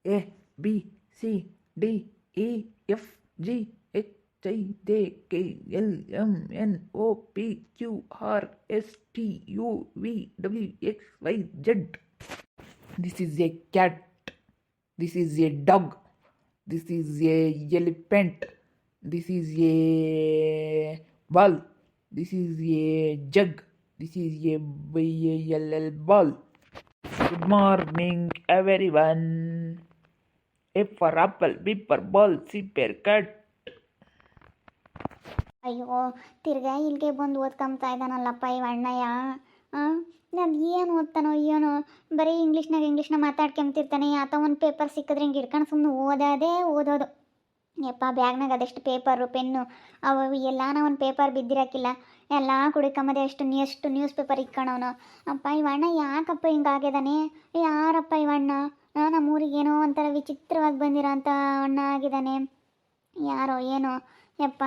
A B C D E F G H I J K L M N O P Q R S T U V W X Y Z. This is a cat. This is a dog. This is a elephant. This is a ball. This is a jug. This is a ball. Ball. Good morning, everyone. A for apple, B for ball, C for cat. ಅಯ್ಯೋ ತಿರ್ಗಾ ಇಲ್ಲಿಗೆ ಬಂದು ಓದ್ಕೊಂತಾ ಇದ್ದಾನಲ್ಲಪ್ಪ ಇವ ಅಣ್ಣಯ್ಯ. ನಾನು ಏನು ಓದ್ತಾನೋ ಏನೋ, ಬರೀ ಇಂಗ್ಲೀಷ್ನಾಗ ಮಾತಾಡ್ಕೊಂತಿರ್ತಾನೆ. ಆತ ಒಂದು ಪೇಪರ್ ಸಿಕ್ಕಿದ್ರೆ ಹಿಂಗೆ ಹಿಡ್ಕೊಂಡು ಸುಮ್ಮನೆ ಓದೋದು. ಯಪ್ಪ ಬ್ಯಾಗ್ನಾಗ ಅದೆಷ್ಟು ಪೇಪರು ಪೆನ್ನು ಅವು ಎಲ್ಲಾನ ಒಂದು ಪೇಪರ್ ಬಿದ್ದಿರಕ್ಕಿಲ್ಲ, ಎಲ್ಲ ಕುಡಿಕೊಂಬದೆ ಎಷ್ಟು ನ್ಯೂಸ್ ಪೇಪರ್ ಇಕ್ಕೊಂಡವನು. ಅಪ್ಪ ಇವಣ್ಣ ಯಾಕಪ್ಪ ಹಿಂಗಾಗ್ಯದಾನೆ? ಯಾರಪ್ಪ ಇವಣ್ಣ? ನಮ್ಮೂರಿಗೆ ಏನೋ ಒಂಥರ ವಿಚಿತ್ರವಾಗಿ ಬಂದಿರೋ ಅಂಥ ಅಣ್ಣ ಆಗಿದ್ದಾನೆ. ಯಾರೋ ಏನೋ ಯಪ್ಪ.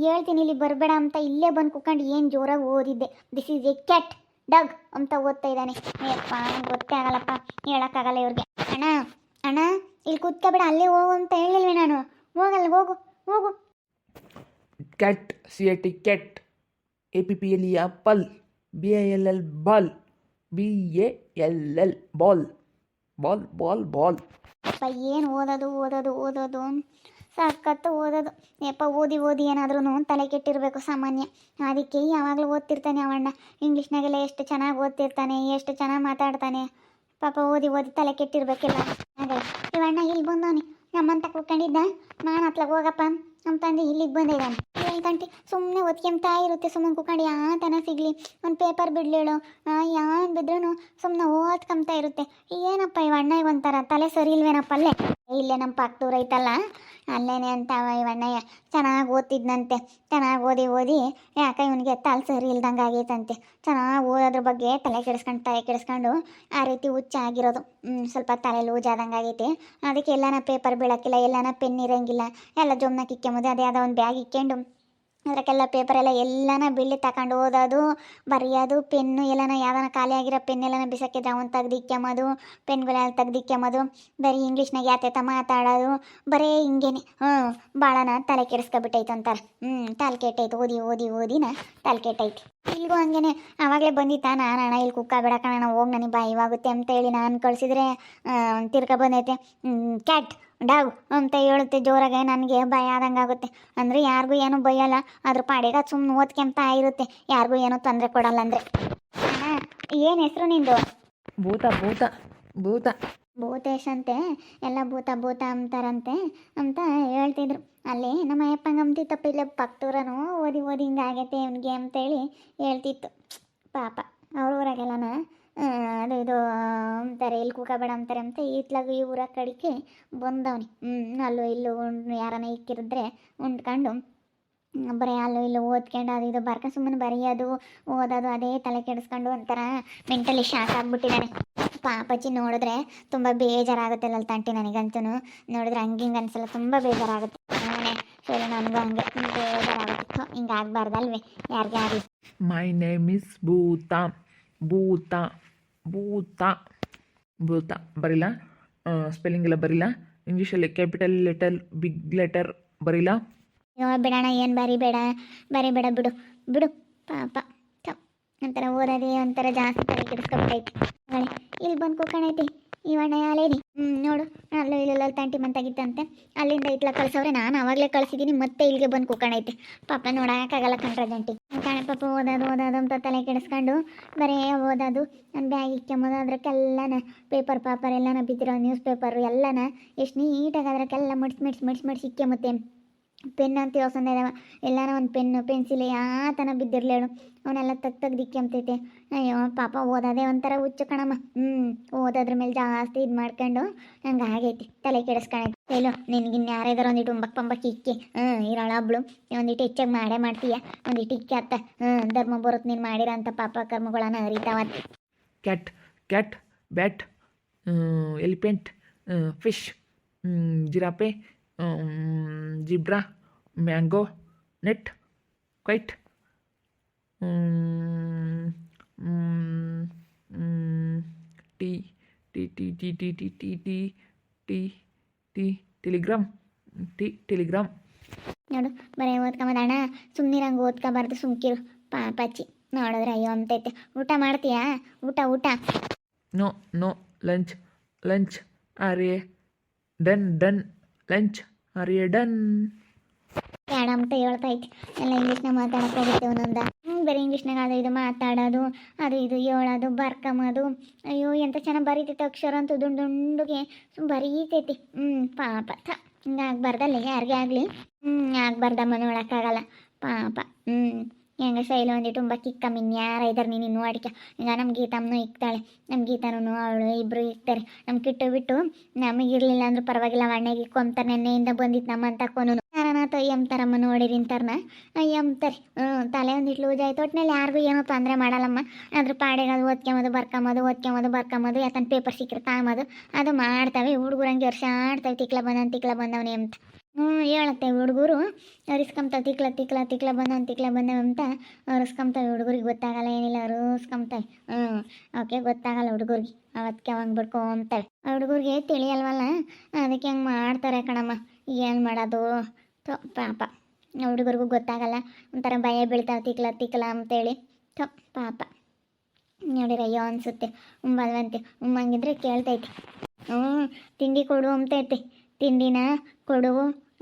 ಹೇಳ್ತೀನಿ ಇಲ್ಲಿ ಬರಬೇಡ ಅಂತ ಇಲ್ಲೇ ಬಂದು ಕುತ್ಕೊಂಡು ಏನು ಜೋರಾಗಿ ಓದಿದ್ದೆ. ದಿಸ್ ಈಸ್ ಎ ಕ್ಯಾಟ್ ಡಗ್ ಅಂತ ಓದ್ತಾ ಇದ್ದಾನೆ. ಯಪ್ಪ ಗೊತ್ತೇ ಆಗಲ್ಲಪ್ಪ, ಹೇಳೋಕ್ಕಾಗಲ್ಲ ಇವ್ರಿಗೆ. ಅಣ್ಣ ಅಣ್ಣ ಇಲ್ಲಿ ಕೂತ್ಕೊಬೇಡ, ಅಲ್ಲೇ ಹೋಗು ಅಂತ ಹೇಳಿಲ್ವಿ ನಾನು. ಹೋಗಲ್ಲ, ಹೋಗು. Cat, C-A-T cat, A-P-P-L-E apple, B-I-L-L ball, B-A-L-L ball. Ball. ಯಪ್ಪ ಏನು ಓದೋದು ಸಖತ್ತು ಓದೋದು. ಯಪ್ಪ ಓದಿ ಏನಾದ್ರೂ ತಲೆ ಕೆಟ್ಟಿರಬೇಕು ಸಾಮಾನ್ಯ. ಅದಕ್ಕೆ ಯಾವಾಗಲೂ ಓದ್ತಿರ್ತಾನೆ ಅವಣ್ಣ. ಇಂಗ್ಲೀಷ್ನಾಗೆಲ್ಲ ಎಷ್ಟು ಚೆನ್ನಾಗಿ ಓದ್ತಿರ್ತಾನೆ, ಎಷ್ಟು ಚೆನ್ನಾಗಿ ಮಾತಾಡ್ತಾನೆ. ಪಾಪ ಓದಿ ತಲೆ ಕೆಟ್ಟಿರ್ಬೇಕಿಲ್ಲ. ಅದೇ ಇವಣ್ಣ ಇಲ್ಲಿ ಬಂದವನಿ, ನಮ್ಮಂತ ಕೂತ್ಕೊಂಡಿದ್ದ. ನಾನು ಅತ್ಲಾಗ ಹೋಗಪ್ಪ ಅಂತಂದು ಇಲ್ಲಿಗೆ ಬಂದಿದ್ದಾನೆ. ಹೇಳ್ತಂಟಿ ಸುಮ್ಮನೆ ಓದ್ಕೊಂತಾ ಇರುತ್ತೆ. ಸುಮ್ಮನೆ ಕೂತ್ಕೊಂಡು ಯಾತನ ಸಿಗಲಿ ಒಂದು ಪೇಪರ್ ಬಿಡ್ಲೇಳು, ಯಾನ್ ಬಿದ್ರೂ ಸುಮ್ಮನೆ ಓದ್ಕೊಂತಾ ಇರುತ್ತೆ. ಏನಪ್ಪ ಇವಣ್ಣ ಒಂಥರ ತಲೆ ಸರಿ ಇಲ್ವೇನಪ್ಪ? ಇಲ್ಲೇ ನಮ್ಮ ಪಕ್ಕದೂರು ಐತಲ್ಲ, ಅಲ್ಲೇನೆ ಅಂತ ಇವಣ್ಣಯ್ಯ ಚೆನ್ನಾಗಿ ಓದ್ತಿದ್ನಂತೆ. ಚೆನ್ನಾಗಿ ಓದಿ ಯಾಕೆ ಇವನಿಗೆ ತಲೆ ಸರಿ ಇಲ್ದಂಗೆ ಆಗೈತಂತೆ. ಚೆನ್ನಾಗಿ ಓದೋದ್ರ ಬಗ್ಗೆ ತಲೆ ಕೆಡಿಸ್ಕೊಂಡು ಆ ರೀತಿ ಹುಚ್ಚ ಆಗಿರೋದು. ಸ್ವಲ್ಪ ತಲೆ ಲೂಜ್ ಆದಂಗೆ ಆಗೈತೆ. ಅದಕ್ಕೆ ಎಲ್ಲಾನ ಪೇಪರ್ ಬೀಳೋಕ್ಕಿಲ್ಲ, ಎಲ್ಲಾನ ಪೆನ್ ಇರೋಂಗಿಲ್ಲ, ಎಲ್ಲ ಜೊಮ್ನ ಕಿಕ್ಕೊಂಬೋದು. ಅದೇ ಯಾವುದೋ ಒಂದು ಬ್ಯಾಗ್ ಇಕ್ಕೊಂಡು ಅದಕ್ಕೆಲ್ಲ ಪೇಪರೆಲ್ಲ ಎಲ್ಲಾನ ಬೀಳಿ ತಗೊಂಡು ಓದೋದು, ಬರೆಯೋದು. ಪೆನ್ನು ಎಲ್ಲಾನ ಯಾವ್ದಾನ ಖಾಲಿ ಆಗಿರೋ ಪೆನ್ ಎಲ್ಲಾನ ಬಿಸಕ್ಕಿದ್ರೆ ಅವನು ತೆಗ್ದಿಕ್ಕೊಂಬೋದು, ಪೆನ್ಗಳೆಲ್ಲ ತೆಗ್ದಿಕ್ಕೊಂಬೋದು. ಬರೀ ಇಂಗ್ಲೀಷ್ನಾಗ ಯಾತೇತ ಮಾತಾಡೋದು, ಬರೀ ಹಿಂಗೇನೆ. ಭಾಳನ ತಲೆ ಕೆಡಿಸ್ಕೊಬಿಟ್ಟೈತೆ ಅಂತಾರೆ. ತಲೆ ಕೆಟ್ಟೈತೆ ಓದಿನ ತಲೆ ಕೆಟ್ಟೈತೆ. ಇಲ್ಲಿಗೂ ಹಂಗೇನೆ ಆವಾಗಲೇ ಬಂದಿತ್ತಾ. ನಾನು ಅಣ್ಣ ಇಲ್ಲಿ ಕುಕ್ಕ ಬೇಡ ಕಣ, ಹೋಗಿ ನನಗೆ ಬಾಯಿವಾಗುತ್ತೆ ಅಂತ ಹೇಳಿ ನಾನು ಕಳಿಸಿದ್ರೆ ತಿರ್ಗ ಬಂದೈತೆ ಕ್ಯಾಟ್ ಡಾಗ್ ಅಂತ ಹೇಳುತ್ತೆ ಜೋರಾಗೆ. ನನಗೆ ಭಯ ಆದಂಗೆ ಆಗುತ್ತೆ. ಅಂದರೆ ಯಾರಿಗೂ ಏನೂ ಭಯಲ್ಲ, ಅದ್ರ ಪಾಡಿಗೆ ಅದು ಸುಮ್ಮನೆ ಓದ್ಕೊಂತಾ ಇರುತ್ತೆ, ಯಾರಿಗೂ ಏನೂ ತೊಂದರೆ ಕೊಡಲ್ಲ. ಅಂದರೆ ಏನು ಹೆಸರು ನಿಂದು? ಭೂತ. ಭೂತೇಶ್ ಅಂತೆ, ಎಲ್ಲ ಭೂತ ಅಂತಾರಂತೆ ಅಂತ ಹೇಳ್ತಿದ್ರು. ಅಲ್ಲಿ ನಮ್ಮ ಅಯ್ಯಪ್ಪಂಗಂತಿ ತಪ್ಪಿಲ್ಲ, ಪಕ್ತೂರನು ಓದಿ ಹಿಂಗಾಗೈತೆ ಇವನಿಗೆ ಅಂತೇಳಿ ಹೇಳ್ತಿತ್ತು. ಪಾಪ ಅವ್ರ ಊರಾಗೆಲ್ಲನ ಇದು ಅಂತಾರೆ, ಇಲ್ಲಿ ಕೂಕಬೇಡ ಅಂತಾರೆ ಅಂತ ಇತ್ಲಾಗ ಈ ಊರಾಗ ಕಡಿಕೆ ಬಂದವನಿ. ಅಲ್ಲೂ ಇಲ್ಲೂ ಯಾರನ್ನ ಇಕ್ಕಿರಿದ್ರೆ ಉಂಡ್ಕೊಂಡು ಬರೀ ಅಲ್ಲೂ ಇಲ್ಲೂ ಓದ್ಕೊಂಡು ಅದು ಇದು ಬರ್ಕೊಂಡು ಸುಮ್ಮನೆ ಬರೆಯೋದು ಓದೋದು ಅದೇ ತಲೆ ಕೆಡಿಸ್ಕೊಂಡು ಒಂಥರ ಮೆಂಟಲಿ ಶಾಕ್ ಆಗ್ಬಿಟ್ಟಿದ್ದಾನೆ. ಪಾಪಚ್ಚಿ ನೋಡಿದ್ರೆ ತುಂಬ ಬೇಜಾರಾಗುತ್ತೆ ಲಲ್ತಂಟಿ. ನನಗಂತೂ ನೋಡಿದ್ರೆ ಹಂಗಿಂಗೆ ಅನ್ಸಲ್ಲ, ತುಂಬ ಬೇಜಾರಾಗುತ್ತೆ. ಸರಿ ನನಗೂ ಹಂಗೆ ಬೇಜಾರಾಗುತ್ತೆ. ಹಿಂಗಾಗಬಾರ್ದಲ್ವೇ ಯಾರಿಗೆ ಆಗಲಿ. ಮೈ ನೇಮ್ ಇಸ್ ಭೂತ ಬರಿಲ್ಲ, ಸ್ಪೆಲ್ಲಿಂಗ್ ಎಲ್ಲ ಬರಿಲ್ಲ. ಇಂಗ್ಲೀಷಲ್ಲಿ ಕ್ಯಾಪಿಟಲ್ ಲೆಟರ್ ಬಿಗ್ ಲೆಟರ್ ಬರಿಲ್ಲ. ಬಿಡೋಣ, ಏನು ಬರಿಬೇಡ ಬಿಡು ಪಾಪ. ಒಂಥರ ಓದೋದೇ ಒಂಥರ ಜಾಸ್ತಿ ತಲೆ ಕೆಡಿಸ್ಕೊಬಿಟ್ಟೈತಿ. ಇಲ್ಲಿ ಬಂದು ಕೂಕಣೈತಿ ಇವಣ್ಣ ಯಾಲೇರಿ. ನೋಡು ಅಲ್ಲೂ ಇಲ್ಲೆಲ್ಲ ತಂಟಿ ಮಂತಾಗಿತ್ತಂತೆ, ಅಲ್ಲಿಂದ ಇಟ್ಲ ಕಳ್ಸವ್ರೆ. ನಾನು ಆವಾಗಲೇ ಕಳಿಸಿದ್ದೀನಿ, ಮತ್ತೆ ಇಲ್ಲಿಗೆ ಬಂದು ಕೂಕಣೈತಿ. ಪಾಪ ನೋಡೋಕ್ಕಾಗಲ್ಲ ಕಣ್ರ ಜಂಟಿ. ಕಾಣ ಪಾಪ ಓದೋದು ಅಂತ ತಲೆ ಕೆಡಿಸ್ಕೊಂಡು ಬರೀ ಓದೋದು. ನನ್ನ ಬ್ಯಾಗ್ ಇಕ್ಕೊಂಬೋದು, ಅದ್ರಕ್ಕೆಲ್ಲನ ಪೇಪರ್ ಎಲ್ಲನ ಬಿದ್ದಿರೋ ನ್ಯೂಸ್ ಪೇಪರು ಎಲ್ಲನ ಎಷ್ಟು ನೀಟಾಗಿ ಅದ್ರಕ್ಕೆಲ್ಲ ಮಡ್ಸಿ ಇಕ್ಕೊಂಬತ್ತೆ. ಪೆನ್ ಅಂತ ಯೋಸಂದ ಇದಾವ, ಎಲ್ಲಾನ ಒಂದು ಪೆನ್ನು ಪೆನ್ಸಿಲ್ ಯಾತನ ಬಿದ್ದಿರ್ಲೇಳು ಅವನ್ನೆಲ್ಲ ತೆಗ್ದಿಕ್ಕೊಂತೈತೆ. ಅಯ್ಯೋ ಪಾಪ ಓದೋದೇ ಒಂಥರ ಹುಚ್ಚು ಕಣಮ್ಮ. ಓದೋದ್ರ ಮೇಲೆ ಜಾಸ್ತಿ ಇದು ಮಾಡ್ಕೊಂಡು ನಂಗೆ ಆಗೈತಿ, ತಲೆ ಕೆಡಿಸ್ಕೊಳೈತಿ. ಎಲ್ಲೋ ನಿನ್ಗಿನ್ನು ಯಾರ್ಯಾರು ಒಂದಿಟ್ಟು ಪಂಬಕ್ಕಿ ಇಕ್ಕಿ ಇರೋಳ ಹಬ್ಳು ಒಂದಿಟ್ಟು ಹೆಚ್ಚಾಗಿ ಮಾಡ್ತೀಯ, ಒಂದಿಟ್ಟು ಇಕ್ಕಿ ಅತ್ತ ಧರ್ಮ ಬರುತ್ತೆ ನೀನು ಮಾಡಿರೋಂಥ ಪಾಪ ಕರ್ಮಗಳನ್ನ ಅರಿತಾವ. Cat bat, elephant, fish, giraffe, zebra, mango, net, quite, T, T T telegram telegram. ನೋಡು ಬರೀ ಓದ್ಕೊಂಬದ ಅಣ್ಣ, ಸುಮ್ಮನಿರಂಗೆ ಓದ್ಕೋಬಾರ್ದು, ಸುಮ್ಕಿರು ಪಾಪಚ್ಚಿ. ನೋಡಿದ್ರೆ ಅಯ್ಯೋ ಅಂತೈತೆ. ಊಟ ಮಾಡ್ತೀಯಾ? ಊಟ ಊಟ. No no lunch lunch are a done lunch are a done. ಬೇಡ ಅಂತ ಹೇಳ್ತೈತಿ. ಎಲ್ಲ ಇಂಗ್ಲೀಷ್ನಾಗ ಮಾತಾಡಕ್ಕೆ ಹೋಗುತ್ತೆ ಒಂದೊಂದ. ಬರೀ ಇಂಗ್ಲೀಷ್ನಾಗ ಅದು ಇದು ಮಾತಾಡೋದು, ಅದು ಇದು ಹೇಳೋದು, ಬರ್ಕೊಂಬೋದು. ಅಯ್ಯೋ ಎಂತ ಚೆನ್ನಾಗಿ ಬರೀತೈತೆ ಅಕ್ಷರ ಅಂತೂ ದುಂಡುಗೆ ಬರೀತೈತಿ. ಪಾಪ ಹಿಂಗೆ ಆಗ್ಬಾರ್ದಲ್ಲ ಯಾರಿಗೆ ಆಗಲಿ. ಆಗ್ಬಾರ್ದಮ್ಮ, ನೋಡೋಕ್ಕಾಗಲ್ಲ ಪಾಪ. ಹೆಂಗ ಶೈಲಿ ಒಂದಿಟ್ಟು ತುಂಬ ಕಿಕ್ಕ ಮಿನ್ಯಾರ ಇದ್ದಾರೆ ನೀನು ಇನ್ನೂ ಅಡಿಕೆ. ಈಗ ನಮ್ಮ ಗೀತಮ್ಮನೂ ಇಕ್ತಾಳೆ, ನಮ್ಮ ಗೀತಾನು ಅವಳು ಇಬ್ಬರು ಇಕ್ತಾರೆ. ನಮ್ಮ ಕಿಟ್ಟು ಬಿಟ್ಟು ನಮಗಿರಲಿಲ್ಲ ಅಂದ್ರೂ ಪರವಾಗಿಲ್ಲ, ಅಣ್ಣಗೆ ಇಕ್ಕೊಂತಾರೆ. ನೆನ್ನೆಯಿಂದ ಬಂದಿತ್ತು ನಮ್ಮ ಅಂತ ಕೊನು ಯಾರನಾಥ ಅಯ್ಯಂತಾರಮ್ಮ ನೋಡಿರಿಂತಾರನ ಅಯ್ಯಂತಾರೆ. ತಲೆ ಒಂದಿಟ್ಟು ಲೂಸ್ ಆಯ್ತು. ಒಟ್ಟಿನಲ್ಲಿ ಯಾರಿಗೂ ಏನೋ ತೊಂದರೆ ಮಾಡಲ್ಲಮ್ಮ. ಅದ್ರ ಪಾಡೆಗೆ ಅದು ಓದ್ಕೊಂಬೋದು ಯಾತನ ಪೇಪರ್ ಸಿಕ್ಕರೆ ತಾಂಬೋದು ಅದು ಮಾಡ್ತವೆ. ಹುಡುಗರಂಗೆ ವರ್ಷ ಆಡ್ತವೆ, ತಿಕ್ಲ ಬಂದವನೇ ಅಂತ ಹೇಳತ್ತೆ. ಹುಡುಗರು ಅರಿಸ್ಕೊಂತವೆ, ತಿಕ್ಲ ಬಂದವ ಅಂತ ಅರಿಸ್ಕೊಂತವೆ. ಹುಡುಗರಿಗೆ ಗೊತ್ತಾಗಲ್ಲ, ಏನಿಲ್ಲ ಅರಿಸ್ಕೊಂತವೆ. ಓಕೆ, ಗೊತ್ತಾಗಲ್ಲ ಹುಡುಗರಿಗೆ. ಅವತ್ತಿಗೆ ಅವಂಗೆ ಬಿಡ್ಕೊಂತವೆ. ಹುಡುಗರಿಗೆ ತಿಳಿಯಲ್ವಲ್ಲ, ಅದಕ್ಕೆ ಹಂಗೆ ಮಾಡ್ತಾರೆ ಕಣಮ್ಮ. ಏನು ಮಾಡೋದು ಪಾಪ. ಹುಡುಗರಿಗೂ ಗೊತ್ತಾಗಲ್ಲ, ಒಂಥರ ಭಯ ಬೀಳ್ತಾವೆ ತಿಕ್ಲ ಅಂತೇಳಿ. ಪಾಪ ನೋಡಿರ ಅಯ್ಯೋ ಅನಿಸುತ್ತೆ. ಬಲ್ವಂತೆ ಹಂಗಿದ್ರೆ ಕೇಳ್ತೈತಿ. ತಿಂಡಿ ಕೊಡು ಅಂತೈತಿ, ತಿಂಡಿನ ಕೊಡು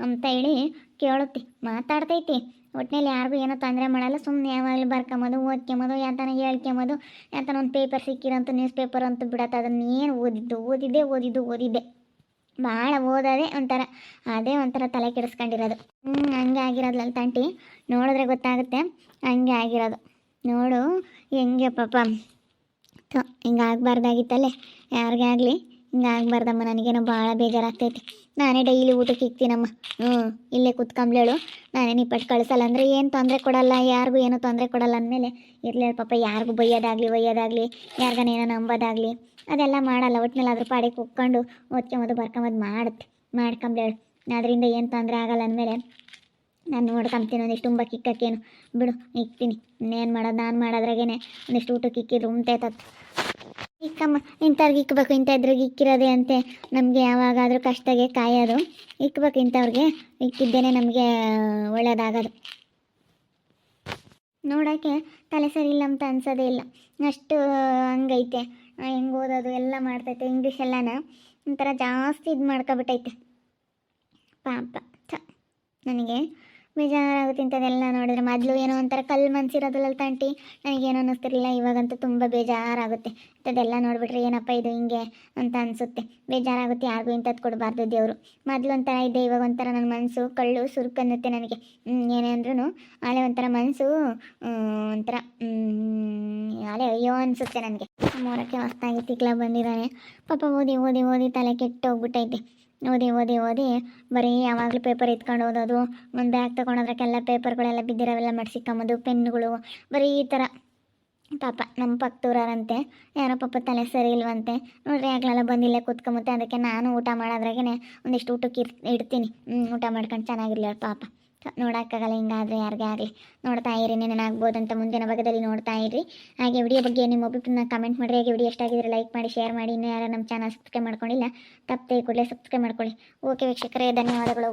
ಅಂತ ಹೇಳಿ ಕೇಳುತ್ತೆ, ಮಾತಾಡ್ತೈತಿ. ಒಟ್ಟಿನಲ್ಲಿ ಯಾರಿಗೂ ಏನೋ ತೊಂದರೆ ಮಾಡಲ್ಲ. ಸುಮ್ಮನೆ ಯಾವಾಗಲೂ ಬರ್ಕೊಂಬೋದು, ಓದ್ಕೊಂಬೋದು, ಯಾತನ ಹೇಳ್ಕೊಂಬೋದು. ಯಾತನ ಒಂದು ಪೇಪರ್ ಸಿಕ್ಕಿರಂತ ನ್ಯೂಸ್ ಪೇಪರ್ ಅಂತ ಬಿಡತ್ತೆ. ಅದನ್ನೇನು ಓದಿದ್ದೆ ಭಾಳ ಓದೋದೇ ಒಂಥರ, ಅದೇ ಒಂಥರ ತಲೆ ಕೆಡಿಸ್ಕೊಂಡಿರೋದು. ಹಂಗೆ ಆಗಿರೋದ್ಲಲ್ಲ ತಂಟಿ, ನೋಡಿದ್ರೆ ಗೊತ್ತಾಗುತ್ತೆ ಹಂಗೆ ಆಗಿರೋದು. ನೋಡು ಹೆಂಗೆ ಪಾಪ. ಹಿಂಗೆ ಆಗಬಾರ್ದಾಗಿತ್ತಲ್ಲೇ ಯಾರಿಗೇ ಆಗಲಿ, ಹಿಂಗೆ ಆಗಬಾರ್ದಮ್ಮ. ನನಗೇನೋ ಭಾಳ ಬೇಜಾರಾಗ್ತೈತಿ. ನಾನೇ ಡೈಲಿ ಊಟಕ್ಕೆ ಇಕ್ತೀನಮ್ಮ. ಇಲ್ಲೇ ಕುತ್ಕೊಂಬ್ಲೇಳು, ನಾನೇ ನಿಪ್ಪಟ್ಟು ಕಳಿಸಲ್ಲ ಅಂದರೆ ಏನು ತೊಂದರೆ ಕೊಡಲ್ಲ, ಯಾರಿಗೂ ಏನೂ ತೊಂದರೆ ಕೊಡಲ್ಲ ಅಂದಮೇಲೆ ಇರಲಿ ಪಾಪ. ಯಾರಿಗೂ ಬೈಯೋದಾಗಲಿ ಯಾರಿಗನೇನೋ ನಂಬೋದಾಗಲಿ ಅದೆಲ್ಲ ಮಾಡಲ್ಲ. ಒಟ್ಟಿನಲ್ಲಿ ಅದ್ರ ಪಾಡಿಗೆ ಕುತ್ಕೊಂಡು ಓದ್ಕೊಂಬೋದು ಬರ್ಕೊಂಬೋದು ಮಾಡ್ಕೊಂಬ್ಲೇಳು. ಅದರಿಂದ ಏನು ತೊಂದರೆ ಆಗಲ್ಲ ಅಂದಮೇಲೆ ನಾನು ನೋಡ್ಕೊಂತೀನಿ. ಒಂದಿಷ್ಟು ತುಂಬ ಕಿಕ್ಕಕ್ಕೇನು ಬಿಡು, ಇಕ್ತೀನಿ. ಇನ್ನೇನು ಮಾಡೋದು, ನಾನು ಮಾಡೋದ್ರಾಗೇನೆ ಒಂದಿಷ್ಟು ಊಟಕ್ಕೆ ಇಕ್ಕಿದ್ರು ಉಂಟೈತತ್ತು. ಇಕ್ಕಮ್ಮ, ಇಂಥವ್ರಿಗೆ ಇಕ್ಬೇಕು, ಇಂಥದ್ರಿಗೆ ಇಕ್ಕಿರೋದೆ ಅಂತೆ ನಮಗೆ ಯಾವಾಗಾದರೂ ಕಷ್ಟಗೆ ಕಾಯೋದು. ಇಕ್ಬೇಕು, ಇಂಥವ್ರಿಗೆ ಇಕ್ಕಿದ್ದೇನೆ ನಮಗೆ ಒಳ್ಳೇದಾಗೋದು. ನೋಡೋಕ್ಕೆ ತಲೆ ಸರಿ ಇಲ್ಲ ಅಂತ ಅನ್ಸೋದೇ ಇಲ್ಲ, ಅಷ್ಟು ಹಂಗೈತೆ. ಹೆಂಗೆ ಓದೋದು ಎಲ್ಲ ಮಾಡ್ತೈತೆ. ಇಂಗ್ಲೀಷ್ ಎಲ್ಲನ ಒಂಥರ ಜಾಸ್ತಿ ಇದು ಮಾಡ್ಕೊಬಿಟ್ಟೈತೆ ಪಾಪ. ನನಗೆ ಬೇಜಾರಾಗುತ್ತೆ ಇಂಥದ್ದೆಲ್ಲ ನೋಡಿದ್ರೆ. ಮೊದಲು ಏನೋ ಒಂಥರ ಕಲ್ಲು ಮನ್ಸಿರೋದಿಲ್ಲ ತಂಟಿ, ನನಗೇನು ಅನ್ನಿಸ್ತಿರಲಿಲ್ಲ. ಇವಾಗಂತೂ ತುಂಬ ಬೇಜಾರಾಗುತ್ತೆ. ಇಂಥದ್ದೆಲ್ಲ ನೋಡಿಬಿಟ್ರೆ ಏನಪ್ಪ ಇದು ಹಿಂಗೆ ಅಂತ ಅನಿಸುತ್ತೆ, ಬೇಜಾರಾಗುತ್ತೆ. ಯಾರಿಗೂ ಇಂಥದ್ದು ಕೊಡಬಾರ್ದು ದೇವರು. ಮೊದಲು ಒಂಥರ ಇದ್ದೆ, ಇವಾಗ ಒಂಥರ ನನ್ನ ಮನಸ್ಸು ಕಳ್ಳು ಸುರುಕನ್ನುತ್ತೆ ನನಗೆ. ಏನೇ ಅಂದ್ರೂ ಆಳೆ ಒಂಥರ ಮನಸ್ಸು ಒಂಥರ ಆಳೆ ಅಯ್ಯೋ ಅನಿಸುತ್ತೆ ನನಗೆ. ಮೂರಕ್ಕೆ ಹೊಸ್ತಾಗಿ ತಿಕ್ಲ ಬಂದಿದ್ದಾನೆ ಪಾಪ. ಓದಿ ತಲೆ ಕೆಟ್ಟು ಹೋಗ್ಬಿಟ್ಟೈತೆ. ಓದಿ ಬರೀ ಯಾವಾಗಲೂ ಪೇಪರ್ ಎತ್ಕೊಂಡು ಓದೋದು. ಒಂದು ಬ್ಯಾಗ್ ತೊಗೊಂಡೋದ್ರಕ್ಕೆಲ್ಲ ಪೇಪರ್ಗಳೆಲ್ಲ ಬಿದ್ದಿರೋವೆಲ್ಲ ಮಡ್ಸಿಕೊಂಬೋದು, ಪೆನ್ನುಗಳು, ಬರೀ ಈ ಥರ. ಪಾಪ ನಮ್ಮ ಪಕ್ಕದೂರಂತೆ ಯಾರೋ ಪಾಪ ತಲೆ ಸರಿ ಇಲ್ವಂತೆ. ನೋಡ್ರಿ ಆಗ್ಲೆಲ್ಲ ಬಂದಿಲ್ಲೇ ಕೂತ್ಕೊಂಬತ್ತೆ. ಅದಕ್ಕೆ ನಾನು ಊಟ ಮಾಡೋದ್ರಾಗೆ ಒಂದಿಷ್ಟು ಊಟಕ್ಕೆ ಇಡ್ತೀನಿ. ಊಟ ಮಾಡ್ಕೊಂಡು ಚೆನ್ನಾಗಿರ್ಲಿ ಪಾಪ. ನೋಡೋಕ್ಕಾಗಲ್ಲ ಹಿಂಗಾದರೆ ಯಾರಿಗೇ ಆಗಲಿ. ನೋಡ್ತಾ ಇರಿ, ನೆನನಾಗ್ಬೋದು ಅಂತ ಮುಂದಿನ ಭಾಗದಲ್ಲಿ ನೋಡ್ತಾ ಇರಿ. ಹಾಗೆ ವಿಡಿಯೋ ಬಗ್ಗೆ ನಿಮ್ಮ ಒಬ್ಬರನ್ನ ಕಮೆಂಟ್ ಮಾಡಿರಿ. ಹಾಗೆ ವಿಡಿಯೋ ಎಷ್ಟಾಗಿದ್ರೆ ಲೈಕ್ ಮಾಡಿ, ಶೇರ್ ಮಾಡಿ. ಇನ್ನೂ ಯಾರು ನಮ್ಮ ಚಾನಲ್ ಸಬ್ಸ್ಕ್ರೈಬ್ ಮಾಡ್ಕೊಂಡಿಲ್ಲ ತಪ್ಪದೆ ಕೂಡಲೇ ಸಬ್ಸ್ಕ್ರೈಬ್ ಮಾಡ್ಕೊಳ್ಳಿ. ಓಕೆ ವೀಕ್ಷಕರೇ, ಧನ್ಯವಾದಗಳು.